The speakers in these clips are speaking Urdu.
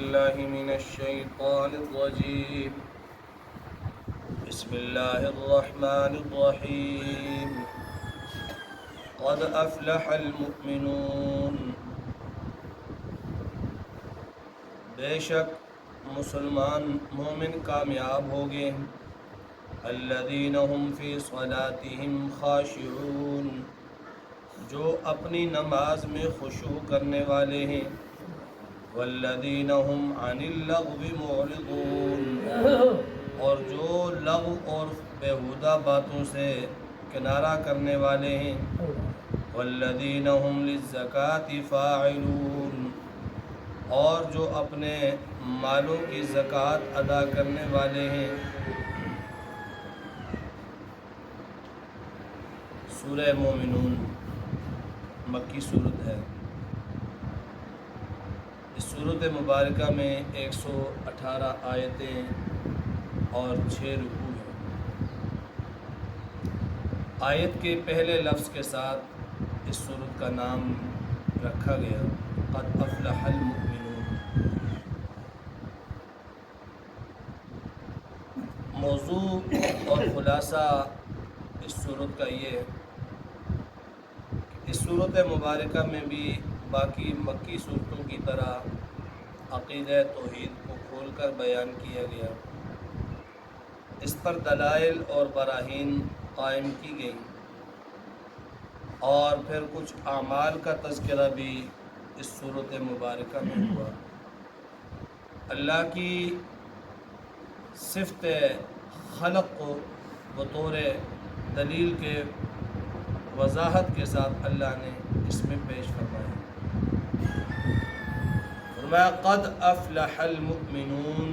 بالله من الشيطان الرجيم. بسم الله الرحمن الرحيم. قد أفلح المؤمنون. بے شک مسلمان مومن کامیاب ہو گئے. الذین هم فی صلاتهم خاشعون، جو اپنی نماز میں خشوع کرنے والے ہیں. والذین هم عن اللغو معرضون، اور جو لغو اور بیہودہ باتوں سے کنارہ کرنے والے ہیں. والذین هم للزکاة فاعلون، اور جو اپنے مالوں کی زکوٰۃ ادا کرنے والے ہیں. سورہ مومنون مکی صورت ہے. اس صورت مبارکہ میں 118 آیتیں اور 6 رکوع ہیں. آیت کے پہلے لفظ کے ساتھ اس صورت کا نام رکھا گیا قد افلح المؤمنون. موضوع اور خلاصہ اس صورت کا یہ ہے کہ اس صورت مبارکہ میں بھی باقی مکی صورتوں کی طرح عقیدہ توحید کو کھول کر بیان کیا گیا. اس پر دلائل اور براہین قائم کی گئی، اور پھر کچھ اعمال کا تذکرہ بھی اس صورت مبارکہ میں ہوا. اللہ کی صفت خلق کو بطور دلیل کے وضاحت کے ساتھ اللہ نے اس میں پیش فرمایا. فرمایا قد افلح المؤمنون،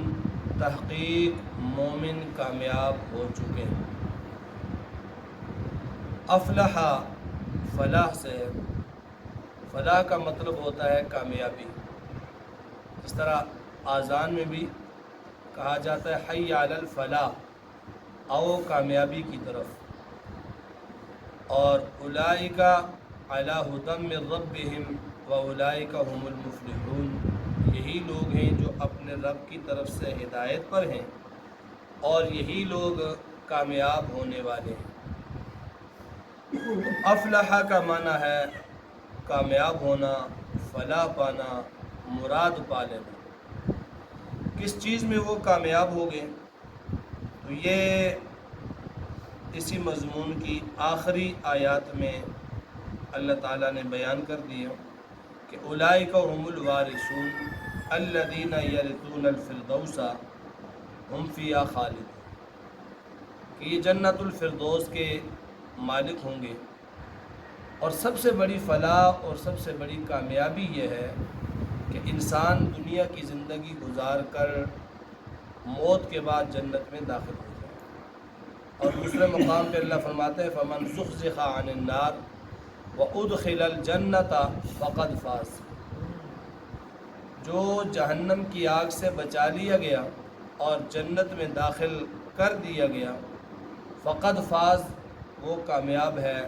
تحقیق مومن کامیاب ہو چکے. افلح فلاح سے، فلاح کا مطلب ہوتا ہے کامیابی. اس طرح آذان میں بھی کہا جاتا ہے حی علی الفلاح، آؤ کامیابی کی طرف. اور اولئک علی ھدی من ربہم واولئک ھم المفلحون، یہی لوگ ہیں جو اپنے رب کی طرف سے ہدایت پر ہیں، اور یہی لوگ کامیاب ہونے والے ہیں. افلح کا معنی ہے کامیاب ہونا، فلاح پانا، مراد پا لینا. کس چیز میں وہ کامیاب ہو گئے؟ تو یہ اسی مضمون کی آخری آیات میں اللہ تعالیٰ نے بیان کر دیا کہ اولئک هم الوارثون الذین یرثون الفردوس هم فیہا خالدون، کہ یہ جنت الفردوس کے مالک ہوں گے. اور سب سے بڑی فلاح اور سب سے بڑی کامیابی یہ ہے کہ انسان دنیا کی زندگی گزار کر موت کے بعد جنت میں داخل ہو جائے. اور دوسرے مقام پہ اللہ فرماتے ہیں فمن زحزح عن النار وادخل الجنۃ فقد فاز، جو جہنم کی آگ سے بچا لیا گیا اور جنت میں داخل کر دیا گیا، فقد فاز، وہ کامیاب ہے،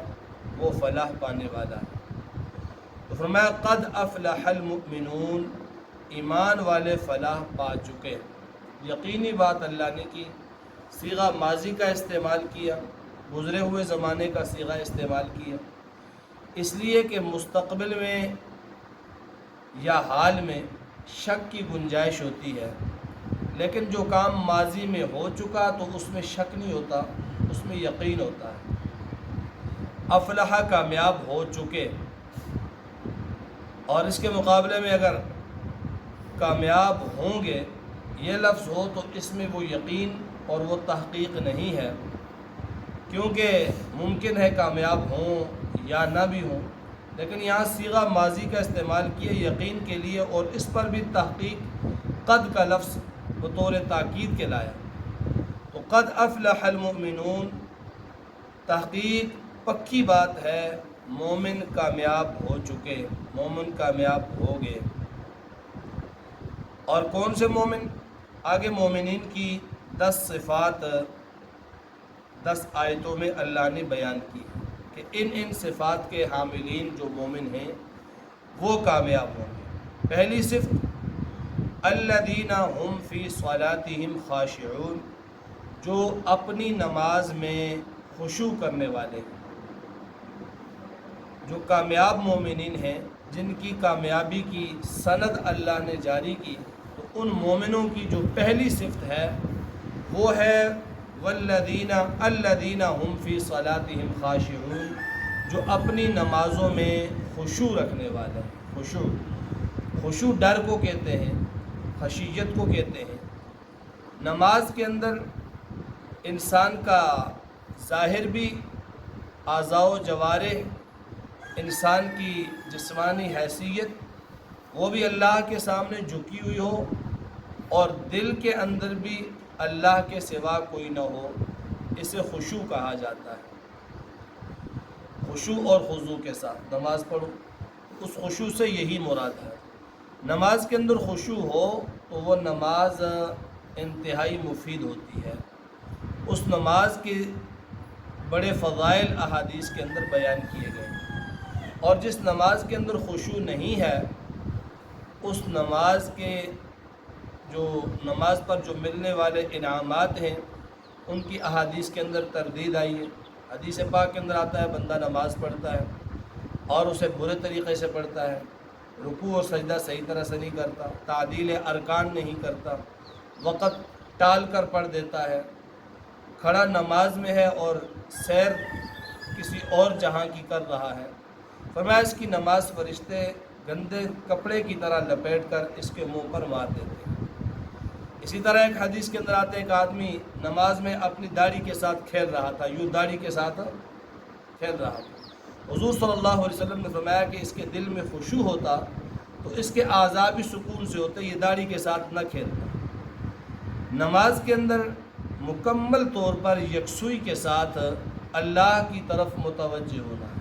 وہ فلاح پانے والا ہے. تو فرمایا قد افلح المؤمنون، ایمان والے فلاح پا چکے. یقینی بات اللہ نے کی. صیغہ ماضی کا استعمال کیا، گزرے ہوئے زمانے کا صیغہ استعمال کیا، اس لیے کہ مستقبل میں یا حال میں شک کی گنجائش ہوتی ہے. لیکن جو کام ماضی میں ہو چکا تو اس میں شک نہیں ہوتا، اس میں یقین ہوتا ہے. افلح کامیاب ہو چکے. اور اس کے مقابلے میں اگر کامیاب ہوں گے یہ لفظ ہو تو اس میں وہ یقین اور وہ تحقیق نہیں ہے، کیونکہ ممکن ہے کامیاب ہوں یا نہ بھی ہوں. لیکن یہاں صیغہ ماضی کا استعمال کیا یقین کے لیے، اور اس پر بھی تحقیق قد کا لفظ بطور تاکید کے لایا. تو قد افلح المؤمنون، تحقیق پکی بات ہے مومن کامیاب ہو چکے، مومن کامیاب ہو گئے. اور کون سے مومن؟ آگے مومنین کی 10 صفات 10 آیتوں میں اللہ نے بیان کی کہ ان صفات کے حاملین جو مومن ہیں وہ کامیاب ہوں گے. پہلی صفت الذین هم فی صلاتہم خاشعون، جو اپنی نماز میں خشوع کرنے والے ہیں۔ جو کامیاب مومنین ہیں، جن کی کامیابی کی سند اللہ نے جاری کی، تو ان مومنوں کی جو پہلی صفت ہے وہ ہے الذین هم فی صلاتہم خاشعون، جو اپنی نمازوں میں خشوع رکھنے والے ہیں۔ خشوع ڈر کو کہتے ہیں، خشیت کو کہتے ہیں۔ نماز کے اندر انسان کا ظاہر بھی، اعضاء و جوارح، انسان کی جسمانی حیثیت وہ بھی اللہ کے سامنے جھکی ہوئی ہو، اور دل کے اندر بھی اللہ کے سوا کوئی نہ ہو، اسے خشوع کہا جاتا ہے۔ خشوع اور خضوع کے ساتھ نماز پڑھو، اس خشوع سے یہی مراد ہے۔ نماز کے اندر خشوع ہو تو وہ نماز انتہائی مفید ہوتی ہے۔ اس نماز کے بڑے فضائل احادیث کے اندر بیان کیے گئے ہیں، اور جس نماز کے اندر خشوع نہیں ہے، اس نماز کے نماز پر جو ملنے والے انعامات ہیں ان کی احادیث کے اندر تردید آئی ہے۔ حدیث پاک کے اندر آتا ہے بندہ نماز پڑھتا ہے اور اسے برے طریقے سے پڑھتا ہے، رکوع اور سجدہ صحیح طرح سے نہیں کرتا، تعدیل ارکان نہیں کرتا، وقت ٹال کر پڑھ دیتا ہے، کھڑا نماز میں ہے اور سیر کسی اور جہاں کی کر رہا ہے۔ فرمایا اس کی نماز فرشتے گندے کپڑے کی طرح لپیٹ کر اس کے منہ پر مار دیتے ہیں۔ اسی طرح ایک حدیث کے اندر آتے ایک آدمی نماز میں اپنی داڑھی کے ساتھ کھیل رہا تھا، یوں داڑھی کے ساتھ کھیل رہا تھا۔ حضور صلی اللہ علیہ وسلم نے فرمایا کہ اس کے دل میں خشوع ہوتا تو اس کے اعضاء بھی سکون سے ہوتے، یہ داڑھی کے ساتھ نہ کھیلتا۔ نماز کے اندر مکمل طور پر یکسوئی کے ساتھ اللہ کی طرف متوجہ ہونا ہے۔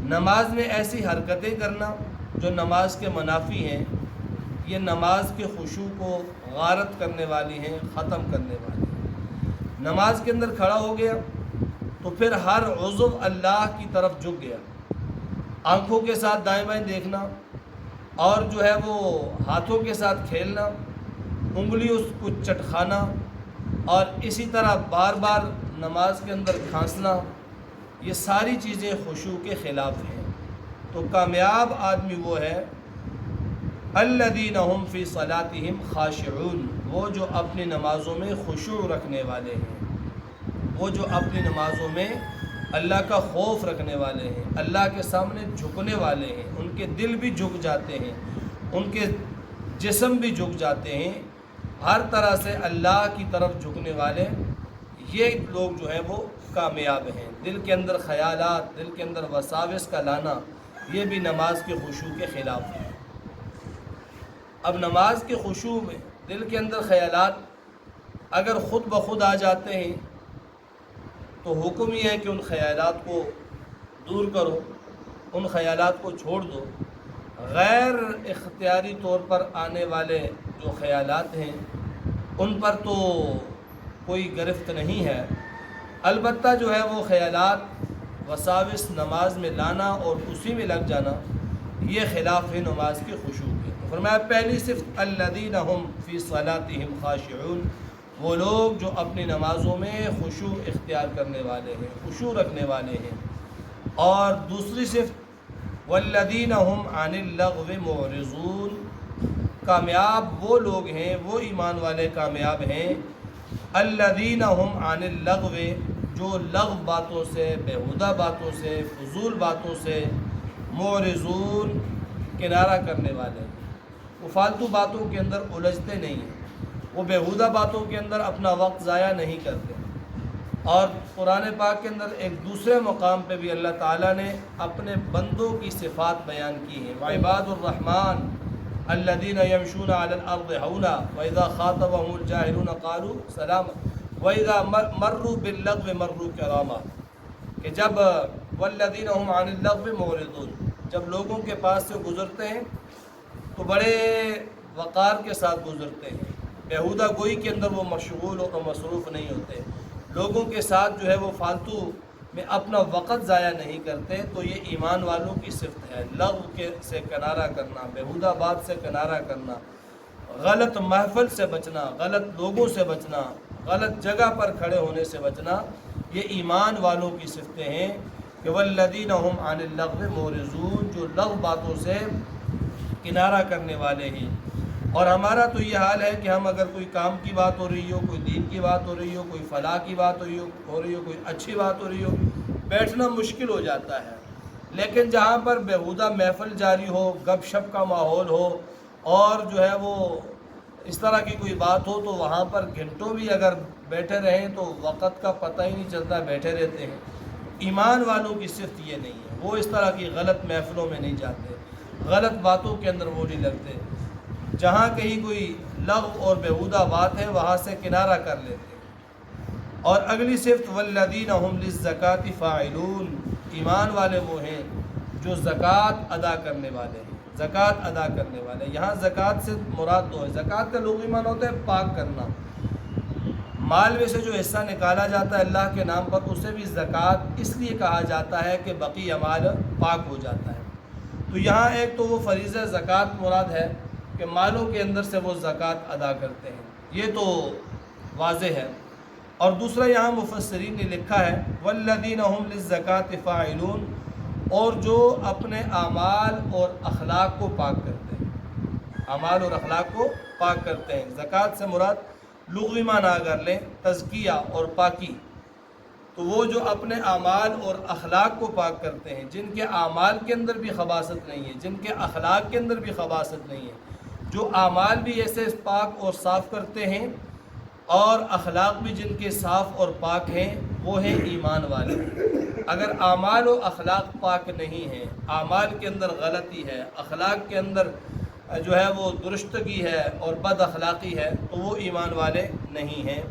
نماز میں ایسی حرکتیں کرنا جو نماز کے منافی ہیں، یہ نماز کے خشوع کو غارت کرنے والی ہیں، ختم کرنے والی ہیں۔ نماز کے اندر کھڑا ہو گیا تو پھر ہر عضو اللہ کی طرف جھک گیا، آنکھوں کے ساتھ دائیں بائیں دیکھنا، اور جو ہے وہ ہاتھوں کے ساتھ کھیلنا، انگلی اس کو چٹکھانا، اور اسی طرح بار بار نماز کے اندر کھانسنا، یہ ساری چیزیں خشوع کے خلاف ہیں۔ تو کامیاب آدمی وہ ہے الذین هم فی صلاتہم خاشعون، وہ جو اپنی نمازوں میں خشوع رکھنے والے ہیں، وہ جو اپنی نمازوں میں اللہ کا خوف رکھنے والے ہیں، اللہ کے سامنے جھکنے والے ہیں، ان کے دل بھی جھک جاتے ہیں، ان کے جسم بھی جھک جاتے ہیں، ہر طرح سے اللہ کی طرف جھکنے والے، یہ لوگ جو ہیں وہ کامیاب ہیں۔ دل کے اندر خیالات، دل کے اندر وساوس کا لانا، یہ بھی نماز کے خشوع کے خلاف ہے۔ اب نماز کے خشوع میں دل کے اندر خیالات اگر خود بخود آ جاتے ہیں تو حکم یہ ہے کہ ان خیالات کو دور کرو، ان خیالات کو چھوڑ دو۔ غیر اختیاری طور پر آنے والے جو خیالات ہیں ان پر تو کوئی گرفت نہیں ہے، البتہ جو ہے وہ خیالات وساوس نماز میں لانا اور اسی میں لگ جانا، یہ خلاف ہے نماز کے خشوع کے۔ فرمایا پہلی صفت الذین هم فی صلاتہم خاشعون، وہ لوگ جو اپنی نمازوں میں خشوع اختیار کرنے والے ہیں، خشوع رکھنے والے ہیں۔ اور دوسری صفت والذین هم عن اللغو معرضون، کامیاب وہ لوگ ہیں، وہ ایمان والے کامیاب ہیں الذین هم عن اللغو، جو لغو باتوں سے، بیہودہ باتوں سے، فضول باتوں سے معرضون، کنارہ کرنے والے ہیں۔ وہ فالتو باتوں کے اندر الجھتے نہیں ہیں، وہ بیہودہ باتوں کے اندر اپنا وقت ضائع نہیں کرتے۔ اور قرآن پاک کے اندر ایک دوسرے مقام پہ بھی اللہ تعالیٰ نے اپنے بندوں کی صفات بیان کی ہیں۔ وعباد الرحمن الذین یمشون علی الارض ہونا واذا خاطبهم الجاہلون قالوا سلاما واذا مروا باللغو مروا کراما، کہ جب والذین هم عن اللغو معرضون، جب لوگوں کے پاس سے گزرتے ہیں تو بڑے وقار کے ساتھ گزرتے ہیں، بیہودہ گوئی کے اندر وہ مشغول اور مصروف نہیں ہوتے، لوگوں کے ساتھ جو ہے وہ فالتو میں اپنا وقت ضائع نہیں کرتے۔ تو یہ ایمان والوں کی صفت ہے، لغو سے کنارہ کرنا، بیہودہ بات سے کنارہ کرنا، غلط محفل سے بچنا، غلط لوگوں سے بچنا، غلط جگہ پر کھڑے ہونے سے بچنا، یہ ایمان والوں کی صفتیں ہیں کہ والذین هم عن اللغو معرضون، جو لغو باتوں سے کنارہ کرنے والے ہیں۔ اور ہمارا تو یہ حال ہے کہ ہم اگر کوئی کام کی بات ہو رہی ہو، کوئی دین کی بات ہو رہی ہو، کوئی فلاح کی بات ہو رہی ہو، کوئی اچھی بات ہو رہی ہو، بیٹھنا مشکل ہو جاتا ہے۔ لیکن جہاں پر بیہودہ محفل جاری ہو، گپ شپ کا ماحول ہو، اور جو ہے وہ اس طرح کی کوئی بات ہو، تو وہاں پر گھنٹوں بھی اگر بیٹھے رہیں تو وقت کا پتہ ہی نہیں چلتا، بیٹھے رہتے ہیں۔ ایمان والوں کی صفت یہ نہیں ہے، وہ اس طرح کی غلط محفلوں میں نہیں جاتے، غلط باتوں کے اندر وہ نہیں لگتے۔ جہاں کہیں کوئی لغو اور بیہودہ بات ہے وہاں سے کنارہ کر لیتے ہیں۔ اور اگلی صفت والذین هم للزکاۃ فاعلون، ایمان والے وہ ہیں جو زکوٰۃ ادا کرنے والے ہیں، زکوٰۃ ادا کرنے والے۔ یہاں زکوٰۃ سے مراد دو ہے۔ زکوٰۃ کا لغوی معنی ہوتا ہے پاک کرنا، مال میں سے جو حصہ نکالا جاتا ہے اللہ کے نام پر، اسے بھی زکوٰۃ اس لیے کہا جاتا ہے کہ بقیہ مال پاک ہو جاتا ہے۔ تو یہاں ایک تو وہ فریضہ زکوٰۃ مراد ہے کہ مالوں کے اندر سے وہ زکوٰۃ ادا کرتے ہیں، یہ تو واضح ہے۔ اور دوسرا یہاں مفسرین نے لکھا ہے والذین هم للزکاۃ فاعلون، اور جو اپنے اعمال اور اخلاق کو پاک کرتے ہیں، اعمال اور اخلاق کو پاک کرتے ہیں۔ زکوٰۃ سے مراد لغوی معنی اگر لیں تزکیہ اور پاکی، تو وہ جو اپنے اعمال اور اخلاق کو پاک کرتے ہیں، جن کے اعمال کے اندر بھی خباثت نہیں ہے، جن کے اخلاق کے اندر بھی خباثت نہیں ہے، جو اعمال بھی ایسے پاک اور صاف کرتے ہیں اور اخلاق بھی جن کے صاف اور پاک ہیں، وہ ہیں ایمان والے۔ اگر اعمال و اخلاق پاک نہیں ہیں، اعمال کے اندر غلطی ہے، اخلاق کے اندر جو ہے وہ درستگی ہے اور بد اخلاقی ہے، تو وہ ایمان والے نہیں ہیں۔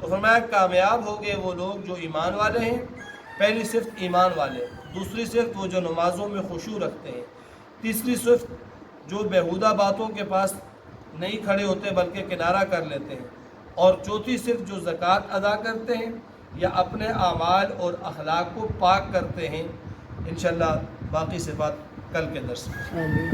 تو فرمایا کامیاب ہو گئے وہ لوگ جو ایمان والے ہیں۔ پہلی صفت ایمان والے، دوسری صفت وہ جو نمازوں میں خشوع رکھتے ہیں، تیسری صفت جو بیہودہ باتوں کے پاس نہیں کھڑے ہوتے بلکہ کنارہ کر لیتے ہیں، اور چوتھی صفت جو زکوٰۃ ادا کرتے ہیں یا اپنے اعمال اور اخلاق کو پاک کرتے ہیں۔ انشاءاللہ باقی صفات کل کے درس میں۔